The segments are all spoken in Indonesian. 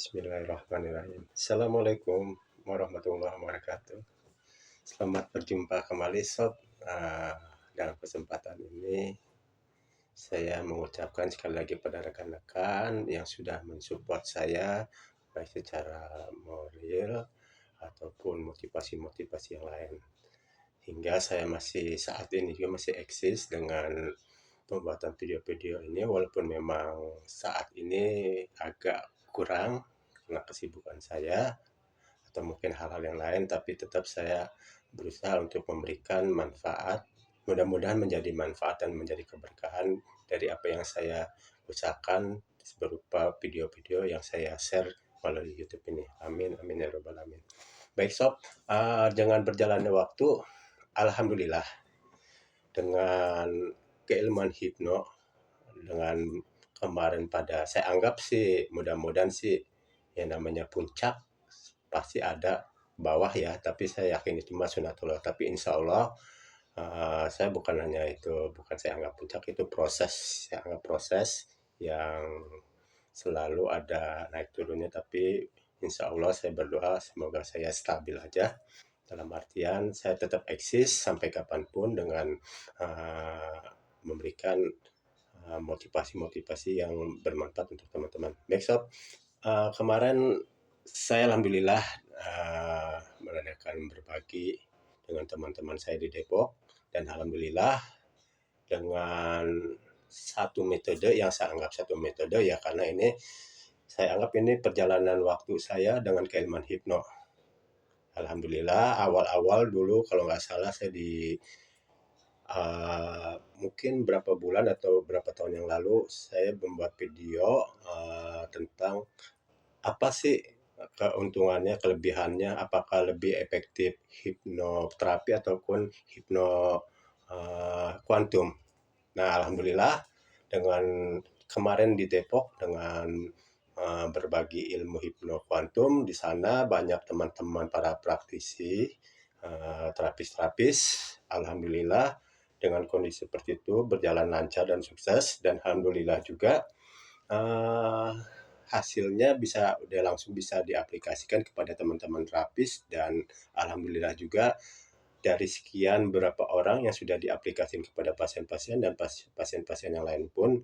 Bismillahirrahmanirrahim. Assalamualaikum warahmatullahi wabarakatuh. Selamat berjumpa kembali Sob. Dalam kesempatan ini saya mengucapkan sekali lagi pada rekan-rekan yang sudah mensupport saya baik secara moral ataupun motivasi-motivasi yang lain. Hingga saya masih saat ini juga masih eksis dengan pembuatan video-video ini, walaupun memang saat ini agak kurang karena kesibukan saya atau mungkin hal-hal yang lain, tapi tetap saya berusaha untuk memberikan manfaat, mudah-mudahan menjadi manfaat dan menjadi keberkahan dari apa yang saya usahakan berupa video-video yang saya share melalui YouTube ini. Amin amin ya rabbal alamin. Baik Sob, dengan berjalannya waktu, alhamdulillah dengan keilmuan hipno, dengan kemarin pada saya anggap sih mudah-mudahan sih yang namanya puncak pasti ada bawah ya, tapi saya yakin itu cuma sunatullah. Tapi insya Allah saya bukan hanya itu, bukan saya anggap puncak, itu proses, saya anggap proses yang selalu ada naik turunnya. Tapi insya Allah saya berdoa semoga saya stabil aja, dalam artian saya tetap eksis sampai kapanpun dengan memberikan motivasi-motivasi yang bermanfaat untuk teman-teman. Baik Sob, kemarin saya alhamdulillah mengadakan berbagi dengan teman-teman saya di Depok, dan alhamdulillah dengan satu metode yang saya anggap satu metode ya, karena ini saya anggap ini perjalanan waktu saya dengan keilmuan hipno. Alhamdulillah awal-awal dulu kalau nggak salah saya di mungkin berapa bulan atau berapa tahun yang lalu saya membuat video tentang apa sih keuntungannya, kelebihannya, apakah lebih efektif hipnoterapi ataupun hipno kuantum. Nah, alhamdulillah dengan kemarin di Depok dengan berbagi ilmu hipno kuantum, di sana banyak teman-teman para praktisi, terapis-terapis, alhamdulillah dengan kondisi seperti itu berjalan lancar dan sukses, dan alhamdulillah juga hasilnya langsung bisa diaplikasikan kepada teman-teman terapis, dan alhamdulillah juga dari sekian beberapa orang yang sudah diaplikasikan kepada pasien-pasien, dan pasien-pasien yang lain pun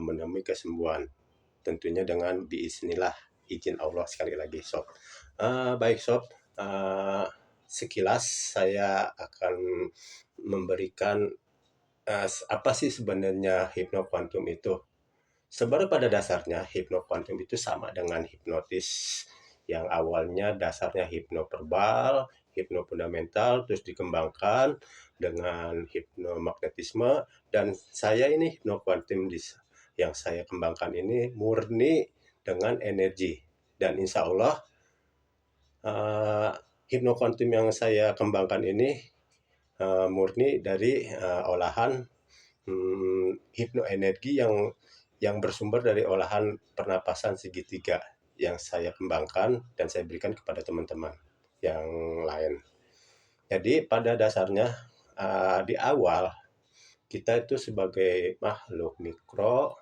menemui kesembuhan, tentunya dengan biiznillah, izin Allah sekali lagi Sob. Baik Sob, sekilas saya akan memberikan apa sih sebenarnya hipno kuantum itu. Sebenarnya pada dasarnya hipno kuantum itu sama dengan hipnotis yang awalnya dasarnya hipnoverbal, hipno fundamental, terus dikembangkan dengan hipnomagnetisme, dan saya ini hipno kuantum yang saya kembangkan ini murni dengan energi, dan insya Allah hipno kuantum yang saya kembangkan ini murni dari olahan hipno energi yang bersumber dari olahan pernapasan segitiga yang saya kembangkan dan saya berikan kepada teman-teman yang lain. Jadi pada dasarnya di awal kita itu sebagai makhluk mikro,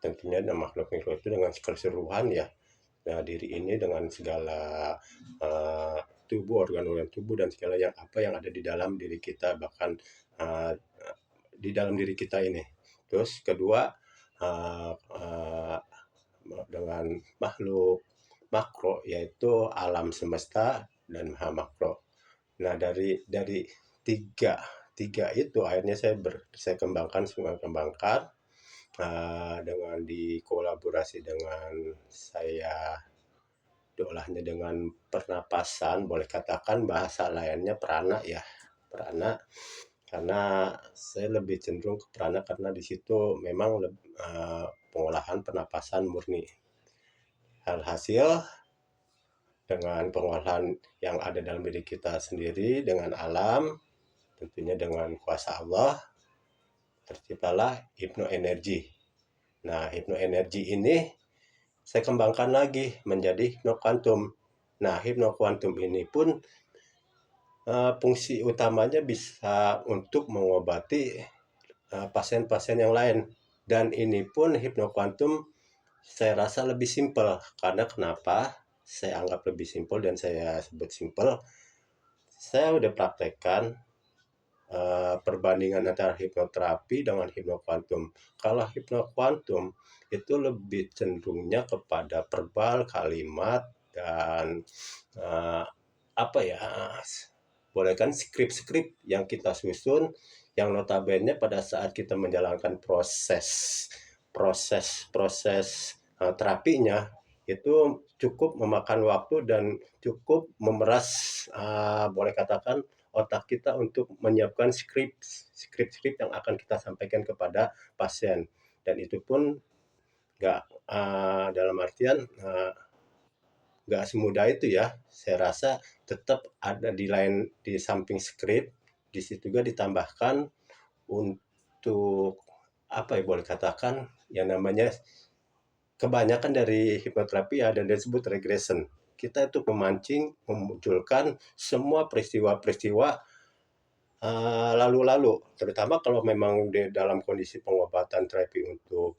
tentunya makhluk mikro itu dengan keseluruhan ya, nah diri ini dengan segala tubuh, organ-organ tubuh dan segala yang ada di dalam diri kita, bahkan di dalam diri kita ini. Terus kedua dengan makhluk makro, yaitu alam semesta dan maha makro. Nah dari tiga itu akhirnya saya kembangkan dengan dikolaborasi dengan saya, diolahnya dengan pernapasan, boleh katakan bahasa lainnya prana ya, prana, karena saya lebih cenderung ke prana karena di situ memang pengolahan pernapasan murni. Alhasil dengan pengolahan yang ada dalam diri kita sendiri dengan alam, tentunya dengan kuasa Allah, terciptalah hipno energi. Nah, hipno energi ini saya kembangkan lagi menjadi hipno kuantum. Nah, hipno kuantum ini pun fungsi utamanya bisa untuk mengobati pasien-pasien yang lain, dan ini pun hipno kuantum saya rasa lebih simpel. Karena kenapa? Saya anggap lebih simpel dan saya sebut simpel. Saya udah praktekkan perbandingan antara hipnoterapi dengan hipnokuantum. Kalau hipnokuantum itu lebih cenderungnya kepada verbal, kalimat, dan uh, apa ya, boleh kan skrip-skrip yang kita susun, yang notabene pada saat kita menjalankan proses terapinya itu cukup memakan waktu dan cukup memeras, boleh katakan, otak kita untuk menyiapkan skrip yang akan kita sampaikan kepada pasien. Dan itu pun nggak, dalam artian, nggak semudah itu ya. Saya rasa tetap ada di samping skrip, di situ juga ditambahkan untuk apa ya, boleh katakan yang namanya, kebanyakan dari hipnoterapi ada yang disebut regression. Kita itu memancing, memunculkan semua peristiwa-peristiwa lalu-lalu, terutama kalau memang di dalam kondisi pengobatan terapi untuk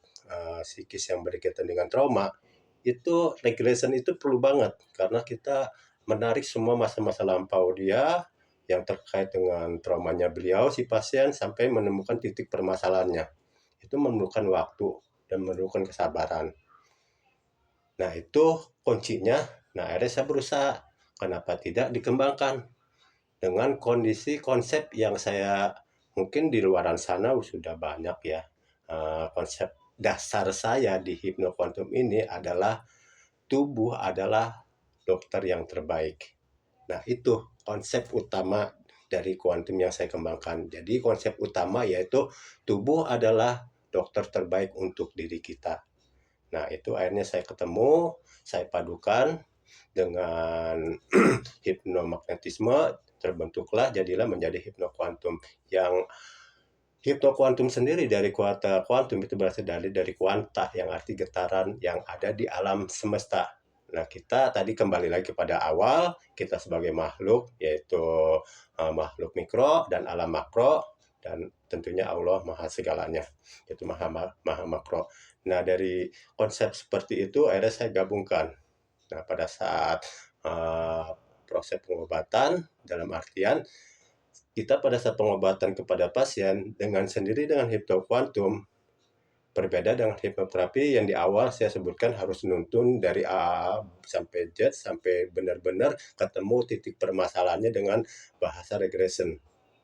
psikis yang berkaitan dengan trauma, itu regression itu perlu banget karena kita menarik semua masa-masa lampau dia yang terkait dengan traumanya beliau si pasien sampai menemukan titik permasalahannya. Itu memerlukan waktu dan memerlukan kesabaran. Nah, itu kuncinya. Nah, akhirnya saya berusaha, kenapa tidak dikembangkan dengan kondisi konsep yang saya mungkin di luaran sana sudah banyak ya. Konsep dasar saya di hipnoquantum ini adalah tubuh adalah dokter yang terbaik. Nah, itu konsep utama dari kuantum yang saya kembangkan. Jadi konsep utama yaitu tubuh adalah dokter terbaik untuk diri kita. Nah, itu akhirnya saya ketemu, saya padukan dengan hipnomagnetisme, terbentuklah jadilah menjadi hipnokuantum. Yang hipnokuantum sendiri dari kuanta kuantum itu berasal dari kuanta yang arti getaran yang ada di alam semesta. Nah, kita tadi kembali lagi kepada awal, kita sebagai makhluk, yaitu makhluk mikro dan alam makro, dan tentunya Allah maha segalanya, yaitu maha makro. Nah, dari konsep seperti itu akhirnya saya gabungkan. Nah, pada saat proses pengobatan, dalam artian kita pada saat pengobatan kepada pasien dengan sendiri dengan hipnokuantum, berbeda dengan hipnoterapi yang di awal saya sebutkan harus nuntun dari A sampai Z sampai benar-benar ketemu titik permasalahannya dengan bahasa regression.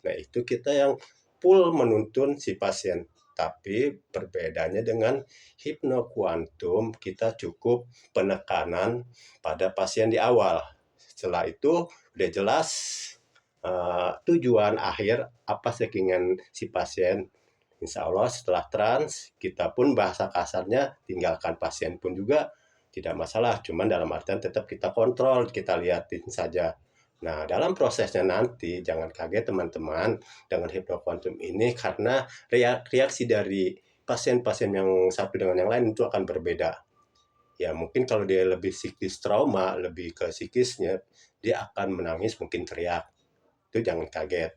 Nah, itu kita yang full menuntun si pasien. Tapi perbedaannya dengan hipnokuantum, kita cukup penekanan pada pasien di awal. Setelah itu udah jelas tujuan akhir apa keinginan si pasien. Insya Allah setelah trans, kita pun bahasa kasarnya tinggalkan pasien pun juga tidak masalah. Cuman dalam artian tetap kita kontrol, kita liatin saja. Nah, dalam prosesnya nanti jangan kaget teman-teman dengan hipnokuantum ini karena reaksi dari pasien-pasien yang satu dengan yang lain itu akan berbeda. Ya mungkin kalau dia lebih psikis trauma, lebih ke psikisnya, dia akan menangis, mungkin teriak. Itu jangan kaget.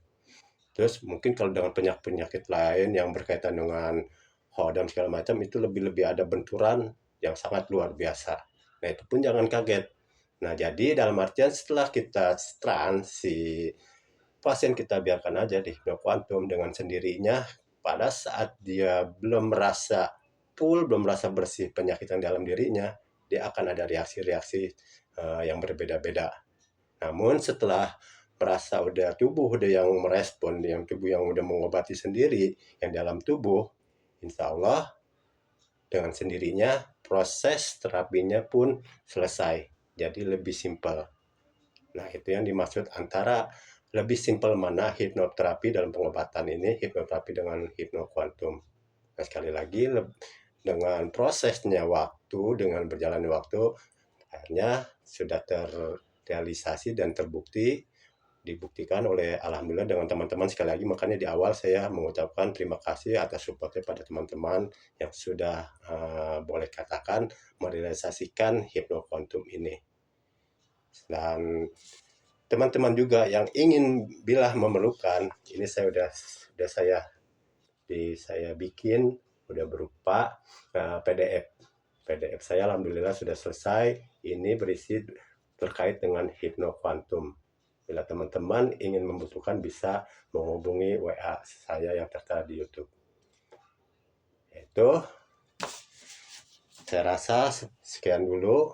Terus mungkin kalau dengan penyakit-penyakit lain yang berkaitan dengan hodam segala macam itu lebih-lebih ada benturan yang sangat luar biasa. Nah, itu pun jangan kaget. Nah, jadi dalam artian setelah kita trans, si pasien kita biarkan aja di hipnokuantum dengan sendirinya pada saat dia belum merasa full, belum merasa bersih penyakit yang dalam dirinya, dia akan ada reaksi-reaksi yang berbeda-beda. Namun setelah merasa udah tubuh udah yang merespon, yang tubuh yang udah mengobati sendiri yang dalam tubuh, insya Allah dengan sendirinya proses terapinya pun selesai. Jadi lebih simpel. Nah, itu yang dimaksud antara lebih simpel mana hipnoterapi dalam pengobatan ini, hipnoterapi dengan hipnokuantum. Nah, sekali lagi dengan prosesnya waktu, dengan berjalannya waktu, akhirnya sudah terrealisasi dan dibuktikan oleh alhamdulillah dengan teman-teman. Sekali lagi makanya di awal saya mengucapkan terima kasih atas supportnya pada teman-teman yang sudah boleh katakan merealisasikan hipnokuantum ini. Dan teman-teman juga yang ingin bila memerlukan, ini saya bikin udah berupa PDF. PDF saya alhamdulillah sudah selesai. Ini berisi terkait dengan hipnoquantum. Bila teman-teman ingin membutuhkan bisa menghubungi WA saya yang tertera di YouTube. Itu saya rasa sekian dulu.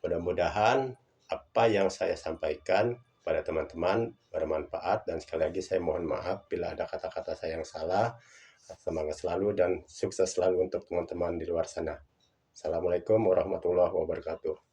Mudah-mudahan apa yang saya sampaikan pada teman-teman bermanfaat, dan sekali lagi saya mohon maaf bila ada kata-kata saya yang salah. Semangat selalu dan sukses selalu untuk teman-teman di luar sana. Assalamualaikum warahmatullahi wabarakatuh.